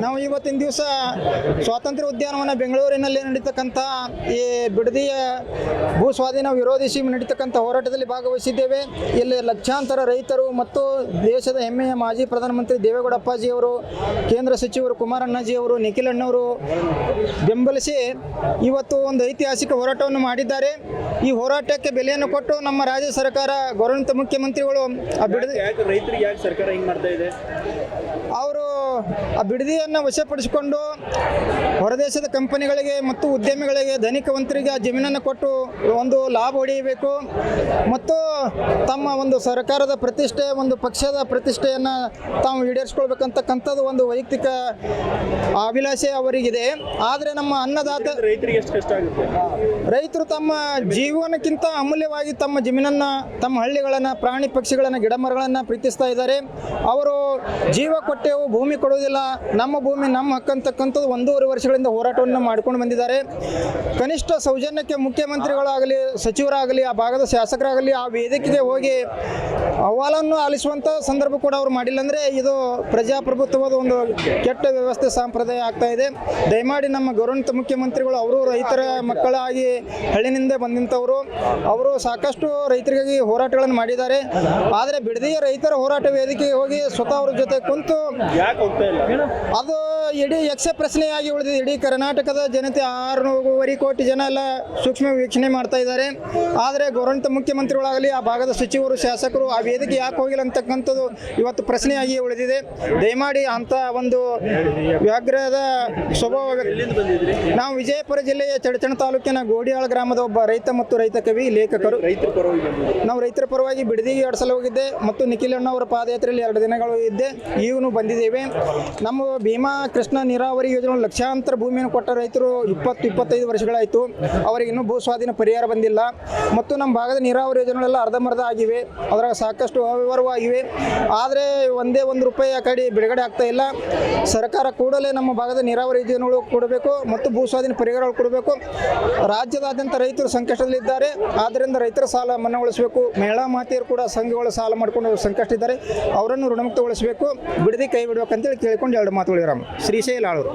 ನಾವು ಇವತ್ತಿನ ದಿವಸ ಸ್ವಾತಂತ್ರ್ಯ ಉದ್ಯಾನವನ ಬೆಂಗಳೂರಿನಲ್ಲಿ ನಡೀತಕ್ಕಂಥ ಈ ಬಿಡದಿಯ ಭೂ ಸ್ವಾಧೀನ ವಿರೋಧಿಸಿ ನಡೀತಕ್ಕಂಥ ಹೋರಾಟದಲ್ಲಿ ಭಾಗವಹಿಸಿದ್ದೇವೆ. ಇಲ್ಲಿ ಲಕ್ಷಾಂತರ ರೈತರು ಮತ್ತು ದೇಶದ ಹೆಮ್ಮೆಯ ಮಾಜಿ ಪ್ರಧಾನಮಂತ್ರಿ ದೇವೇಗೌಡ ಅಪ್ಪಾಜಿಯವರು, ಕೇಂದ್ರ ಸಚಿವರು ಕುಮಾರಣ್ಣಜಿಯವರು, ನಿಖಿಲ್ ಅಣ್ಣವರು ಬೆಂಬಲಿಸಿ ಇವತ್ತು ಒಂದು ಐತಿಹಾಸಿಕ ಹೋರಾಟವನ್ನು ಮಾಡಿದ್ದಾರೆ. ಈ ಹೋರಾಟಕ್ಕೆ ಬೆಲೆಯನ್ನು ಕೊಟ್ಟು ನಮ್ಮ ರಾಜ್ಯ ಸರ್ಕಾರ ಗೌರವಾನ್ವಿತ ಮುಖ್ಯಮಂತ್ರಿಗಳು ರೈತರಿಗೆ ಯಾಕೆ ಸರ್ಕಾರ ಹಿಂಗೆ ಮಾಡ್ತಾ ಇದೆ? ಅವರು ಆ ಬಿಡದಿಯನ್ನು ವಶಪಡಿಸಿಕೊಂಡು ಹೊರದೇಶದ ಕಂಪನಿಗಳಿಗೆ ಮತ್ತು ಉದ್ಯಮಿಗಳಿಗೆ, ಧನಿಕವಂತರಿಗೆ ಆ ಜಮೀನನ್ನು ಕೊಟ್ಟು ಒಂದು ಲಾಭ ಹೊಡೆಯಬೇಕು ಮತ್ತು ತಮ್ಮ ಒಂದು ಸರ್ಕಾರದ ಪ್ರತಿಷ್ಠೆ, ಒಂದು ಪಕ್ಷದ ಪ್ರತಿಷ್ಠೆಯನ್ನು ತಾವು ಈಡೇರಿಸ್ಕೊಳ್ಬೇಕಂತಕ್ಕಂಥದ್ದು ಒಂದು ವೈಯಕ್ತಿಕ ಅಭಿಲಾಷೆ ಅವರಿಗಿದೆ. ಆದರೆ ನಮ್ಮ ಅನ್ನದಾತ ರೈತರಿಗೆ ಎಷ್ಟು ಕಷ್ಟ ಆಗುತ್ತೆ? ರೈತರು ತಮ್ಮ ಜೀವನಕ್ಕಿಂತ ಅಮೂಲ್ಯವಾಗಿ ತಮ್ಮ ಜಮೀನನ್ನು, ತಮ್ಮ ಹಳ್ಳಿಗಳನ್ನು, ಪ್ರಾಣಿ ಪಕ್ಷಿಗಳನ್ನು, ಗಿಡ ಮರಗಳನ್ನು ಪ್ರೀತಿಸ್ತಾ ಇದ್ದಾರೆ. ಅವರು ಜೀವ ಕೊಟ್ಟೆವು, ಭೂಮಿ ಕೊಡುವುದಿಲ್ಲ, ನಮ್ಮ ಭೂಮಿ ನಮ್ಮ ಹಕ್ಕಂತಕ್ಕಂಥದ್ದು 1.5 ವರ್ಷಗಳಿಂದ ಹೋರಾಟವನ್ನು ಮಾಡ್ಕೊಂಡು ಬಂದಿದ್ದಾರೆ. ಕನಿಷ್ಠ ಸೌಜನ್ಯಕ್ಕೆ ಮುಖ್ಯಮಂತ್ರಿಗಳಾಗಲಿ, ಸಚಿವರಾಗಲಿ, ಆ ಭಾಗದ ಶಾಸಕರಾಗಲಿ ಆ ವೇದಿಕೆಗೆ ಹೋಗಿ ಅಹವಾಲನ್ನು ಆಲಿಸುವಂಥ ಸಂದರ್ಭ ಕೂಡ ಅವರು ಮಾಡಿಲ್ಲ. ಅಂದರೆ ಇದು ಪ್ರಜಾಪ್ರಭುತ್ವದ ಒಂದು ಕೆಟ್ಟ ವ್ಯವಸ್ಥೆ, ಸಂಪ್ರದಾಯ ಆಗ್ತಾ ಇದೆ. ದಯಮಾಡಿ ನಮ್ಮ ಗೌರವಾನ್ವಿತ ಮುಖ್ಯಮಂತ್ರಿಗಳು, ಅವರು ರೈತರ ಮಕ್ಕಳಾಗಿ ಹಳ್ಳಿನಿಂದ ಬಂದಂಥವರು, ಅವರು ಸಾಕಷ್ಟು ರೈತರಿಗಾಗಿ ಹೋರಾಟಗಳನ್ನು ಮಾಡಿದ್ದಾರೆ. ಆದರೆ ಬಿಡದಿಯ ರೈತರ ಹೋರಾಟ ವೇದಿಕೆಗೆ ಹೋಗಿ ಸ್ವತಃ ಅವ್ರ ಜೊತೆ ಕುಂತು ಅದು ಇಡೀ ಯಕ್ಷ ಪ್ರಶ್ನೆಯಾಗಿ ಉಳಿದಿದೆ. ಇಡೀ ಕರ್ನಾಟಕದ ಜನತೆ 6.5 ಕೋಟಿ ಜನ ಎಲ್ಲ ಸೂಕ್ಷ್ಮ ವೀಕ್ಷಣೆ ಮಾಡ್ತಾ ಇದ್ದಾರೆ. ಆದರೆ ಗೌರವಾನ್ವಿತ ಮುಖ್ಯಮಂತ್ರಿಗಳಾಗಲಿ, ಆ ಭಾಗದ ಸಚಿವರು, ಶಾಸಕರು ಆ ವೇದಿಕೆ ಯಾಕೆ ಹೋಗಿಲ್ಲ ಅಂತಕ್ಕಂಥದ್ದು ಇವತ್ತು ಪ್ರಶ್ನೆಯಾಗಿ ಉಳಿದಿದೆ. ದಯಮಾಡಿ ಅಂಥ ಒಂದು ವ್ಯಾಘ್ರದ ಸ್ವಭಾವ. ನಾವು ವಿಜಯಪುರ ಜಿಲ್ಲೆಯ ಚಡಚಣ ತಾಲೂಕಿನ ಗೋಡಿಯಾಳ ಗ್ರಾಮದ ಒಬ್ಬ ರೈತ ಮತ್ತು ರೈತ ಕವಿ ಲೇಖಕರು. ನಾವು ರೈತರ ಪರವಾಗಿ ಬಿಡದಿಗೆ 2 ಸಲ ಹೋಗಿದ್ದೆ ಮತ್ತು ನಿಖಿಲ್ ಅಣ್ಣವರ ಪಾದಯಾತ್ರೆಯಲ್ಲಿ 2 ದಿನಗಳು ಇದ್ದೆ. ಈಗಲೂ ಬಂದಿದ್ದೇವೆ. ನಮ್ಮ ಭೀಮಾ ಕೃಷ್ಣ ನೀರಾವರಿ ಯೋಜನೆ ಲಕ್ಷಾಂತರ ಭೂಮಿಯನ್ನು ಕೊಟ್ಟ ರೈತರು 20-25 ವರ್ಷಗಳಾಯಿತು. ಅವರಿಗೆ ಇನ್ನೂ ಭೂ ಸ್ವಾಧೀನ ಪರಿಹಾರ ಬಂದಿಲ್ಲ. ಮತ್ತು ನಮ್ಮ ಭಾಗದ ನೀರಾವರಿ ಯೋಜನೆಗಳೆಲ್ಲ ಅರ್ಧಂಬರ್ಧ ಆಗಿವೆ, ಅದರಾಗ ಸಾಕಷ್ಟು ಅವ್ಯವಹಾರವಾಗಿವೆ. ಆದರೆ ಒಂದೇ ₹1 ಆ ಕಡೆ ಬಿಡುಗಡೆ ಆಗ್ತಾ ಇಲ್ಲ. ಸರ್ಕಾರ ಕೂಡಲೇ ನಮ್ಮ ಭಾಗದ ನೀರಾವರಿ ಯೋಜನೆಗಳು ಕೊಡಬೇಕು ಮತ್ತು ಭೂ ಸ್ವಾಧೀನ ಪರಿಹಾರಗಳು ಕೊಡಬೇಕು. ರಾಜ್ಯದಾದ್ಯಂತ ರೈತರು ಸಂಕಷ್ಟದಲ್ಲಿದ್ದಾರೆ. ಆದ್ದರಿಂದ ರೈತರ ಸಾಲ ಮನ್ನಾಗೊಳಿಸಬೇಕು. ಮಹಿಳಾ ಮಾತೆಯರು ಕೂಡ ಸಂಘಗಳು ಸಾಲ ಮಾಡಿಕೊಂಡು ಸಂಕಷ್ಟ ಇದ್ದಾರೆ, ಅವರನ್ನು ಋಣಮುಕ್ತಗೊಳಿಸಬೇಕು. ಬಿಡದಿ ಕೈ ಬಿಡಬೇಕಂತೇಳಿ ಕೇಳಿಕೊಂಡು 2 ಮಾತುಗಳು. ಶ್ರೀಶೈಲ ಆಳೂರು.